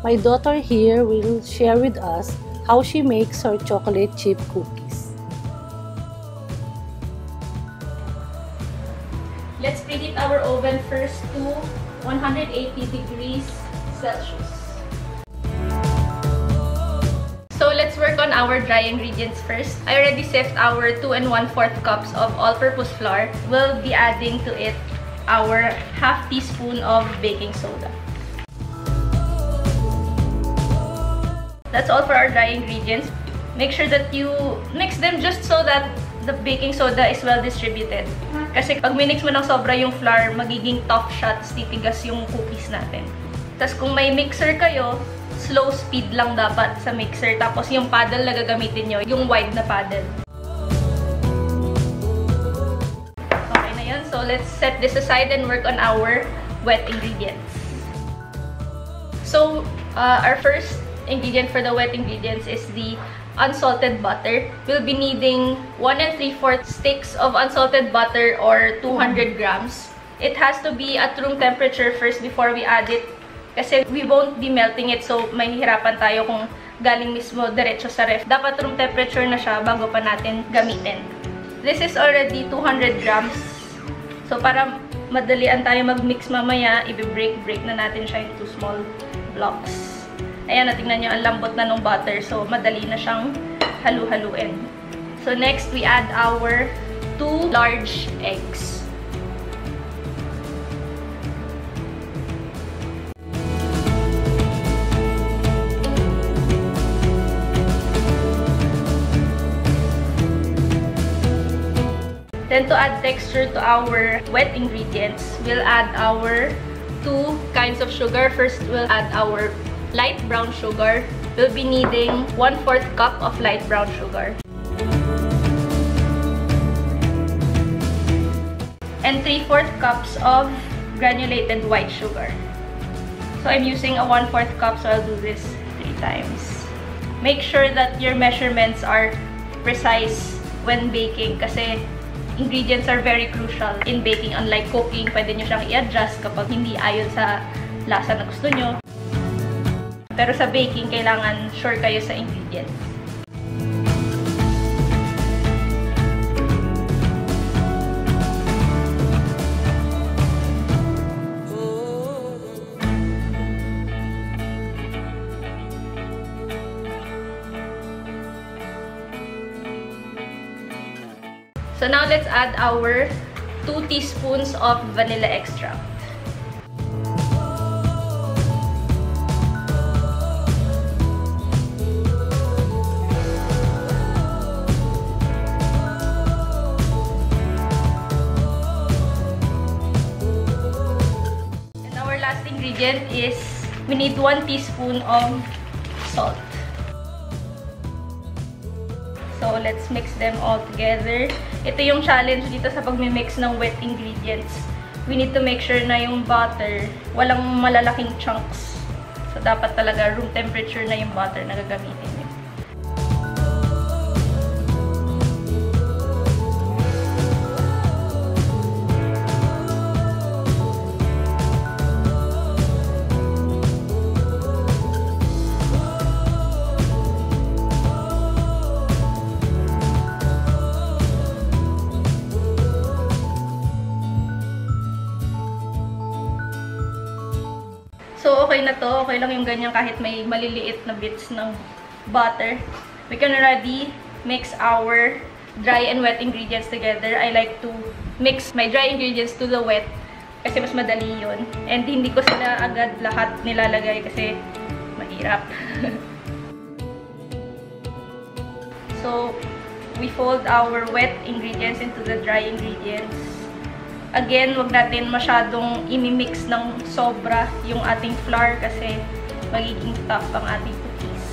My daughter here will share with us how she makes her chocolate chip cookies. Let's preheat our oven first to 180 degrees Celsius. So let's work on our dry ingredients first. I already sieved our 2 1/4 cups of all-purpose flour. We'll be adding to it our half teaspoon of baking soda. That's all for our dry ingredients. Make sure that you mix them just so that the baking soda is well distributed. Kasi pag minix mo ng sobra yung flour, magiging tough siya, titigas yung cookies natin. Tapos kung may mixer kayo, slow speed lang dapat sa mixer. Tapos yung paddle na gagamitin nyo, yung wide na paddle. Okay na yun. So let's set this aside and work on our wet ingredients. So our first ingredient for the wet ingredients is the unsalted butter. We'll be needing 1 3/4 sticks of unsalted butter or 200 grams. It has to be at room temperature first before we add it. Kasi we won't be melting it, so may hirapan tayo kung galing mismo diretso sa ref. Dapat room temperature na siya bago pa natin gamitin. This is already 200 grams. So para madalian tayo mag-mix mamaya, i-break na natin siya into small blocks. Ayan, natingnan nyo, ang lambot na ng butter. So, madali na siyang halu-haluin. So, next, we add our 2 large eggs. Then, to add texture to our wet ingredients, we'll add our 2 kinds of sugar. First, we'll add our light brown sugar. We'll be needing 1/4 cup of light brown sugar. And 3/4 cups of granulated white sugar. So I'm using a 1/4 cup, so I'll do this 3 times. Make sure that your measurements are precise when baking kasi ingredients are very crucial in baking. Unlike cooking, pwede nyo siyang i-adjust kapag hindi ayon sa lasa na gusto nyo. Pero sa baking, kailangan sure kayo sa ingredients. So now let's add our 2 teaspoons of vanilla extract. Ingredient is we need 1 teaspoon of salt. So let's mix them all together. Ito yung challenge dito sa pagmi-mix ng wet ingredients. We need to make sure na yung butter walang malalaking chunks. So dapat talaga room temperature na yung butter na gagamitin niyo. So, okay na to. Okay lang yung ganyan kahit may maliliit na bits ng butter. We can already mix our dry and wet ingredients together. I like to mix my dry ingredients to the wet kasi mas madali yun. And hindi ko sila agad lahat nilalagay kasi mahirap. So, we fold our wet ingredients into the dry ingredients. Again, wag natin masyadong imimix ng sobra yung ating flour kasi magiging tough ang ating cookies.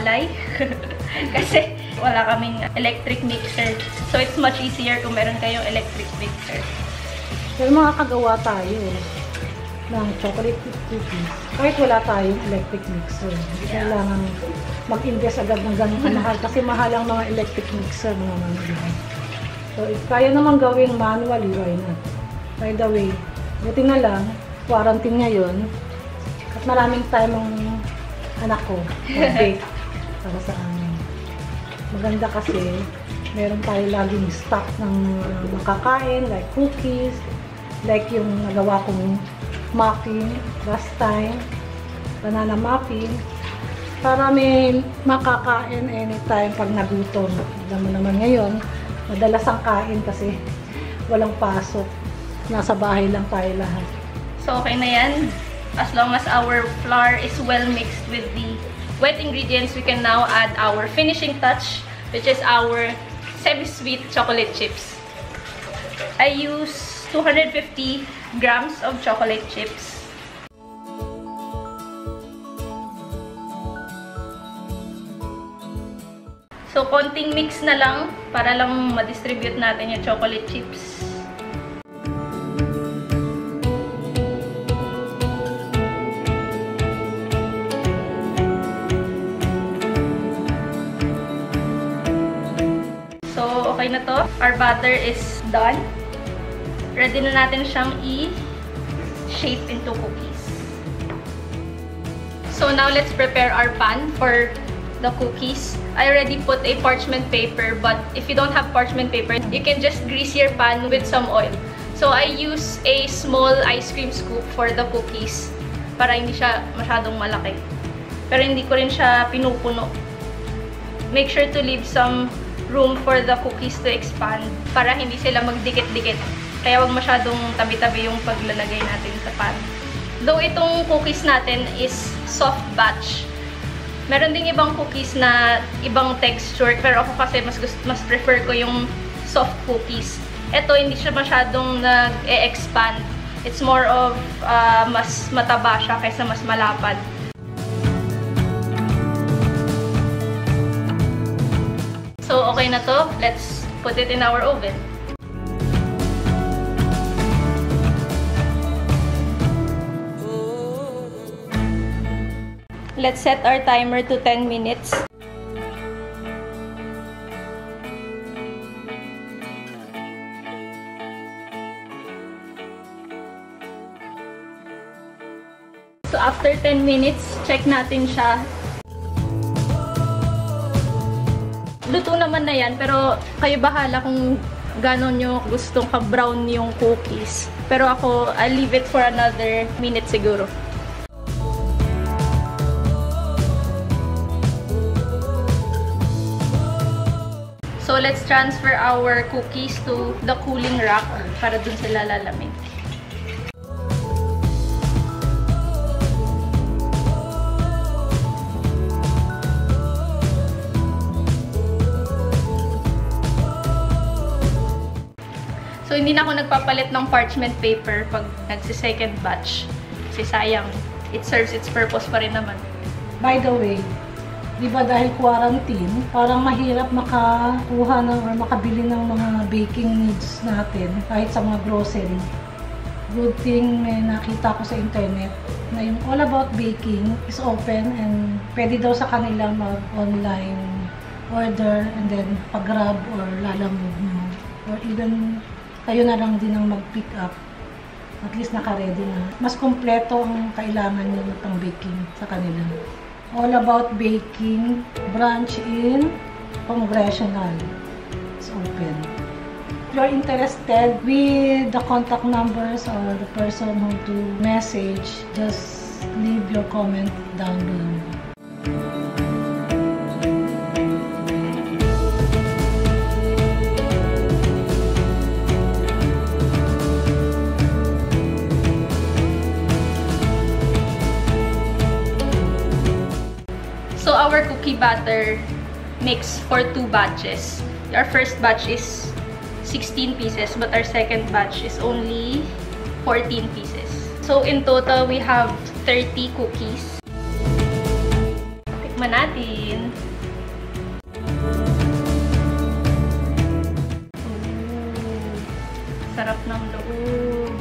palay. Kasi wala kaming electric mixer. So, it's much easier kung meron kayong electric mixer. Pero makakagawa tayo ng chocolate chip cookies. Kahit wala tayong electric mixer. Hindi kailangan mag-invest agad ng ganun kamahal. Kasi mahal ang mga electric mixer, mga manual. So, if kaya naman gawin manually, why not? By the way, buti na lang, quarantine ngayon. At maraming time ang anak ko mag-bake para sa amin. Maganda kasi meron tayo laging stock ng makakain, like cookies, like yung nagawa kong muffin last time, banana muffin, para may makakain anytime pag nagutom. Alam mo naman ngayon, madalas ang kain kasi walang pasok. Nasa bahay lang tayo lahat. So, okay na yan. As long as our flour is well mixed with the wet ingredients, we can now add our finishing touch, which is our semi-sweet chocolate chips. I use 250 grams of chocolate chips. So, konting mix na lang para lang ma-distribute natin yung chocolate chips. Okay na to. Our batter is done. Ready na natin siyang i-shape into cookies. So now let's prepare our pan for the cookies. I already put a parchment paper, but if you don't have parchment paper, you can just grease your pan with some oil. So I use a small ice cream scoop for the cookies para hindi siya masyadong malaki. Pero hindi ko rin siya pinupuno. Make sure to leave some room for the cookies to expand para hindi sila magdikit-dikit. Kaya wag masyadong tabi-tabi yung paglalagay natin sa pan. Though itong cookies natin is soft batch, meron ding ibang cookies na ibang texture, pero ako kasi mas prefer ko yung soft cookies. Ito hindi siya masyadong nag-e-expand. It's more of mas mataba siya kaysa mas malapad. So, okay na to. Let's put it in our oven. Let's set our timer to 10 minutes. So, after 10 minutes, check natin siya. Luto naman na yan, pero kayo bahala kung gano'n nyo gustong ka-brown yung cookies. Pero ako, I'll leave it for another minute siguro. So, let's transfer our cookies to the cooling rack para dun sila lalamig. So, hindi na ako nagpapalit ng parchment paper pag nagsi-second batch. Kasi sayang, it serves its purpose pa rin naman. By the way, di ba dahil quarantine, parang mahirap makakuha ng or makabili ng mga baking needs natin kahit sa mga grocery. Good thing may nakita ko sa internet na yung All About Baking is open and pwede daw sa kanila mag-online order and then pag-grab or lalamove mo. Or even kayo na lang din ang mag-pick up. At least naka-ready na. Mas kompleto ang kailangan nyo pang baking sa kanila. All About Baking, branch in Congressional. It's open. If you're interested with the contact numbers or the person who to message, just leave your comment down below. So our cookie batter mix for 2 batches. Our first batch is 16 pieces, but our second batch is only 14 pieces. So in total, we have 30 cookies. Tikman natin. Sarap ng loob.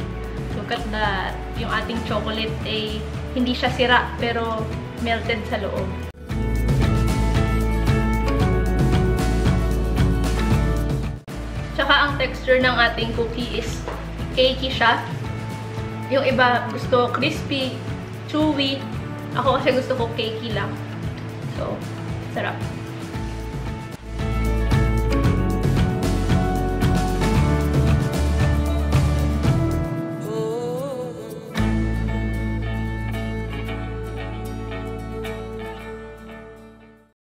Look at that. Yung ating chocolate ay hindi siya sira pero melted sa loob. Tsaka ang texture ng ating cookie is cakey siya. Yung iba gusto crispy, chewy. Ako kasi gusto ko cakey lang. So, sarap.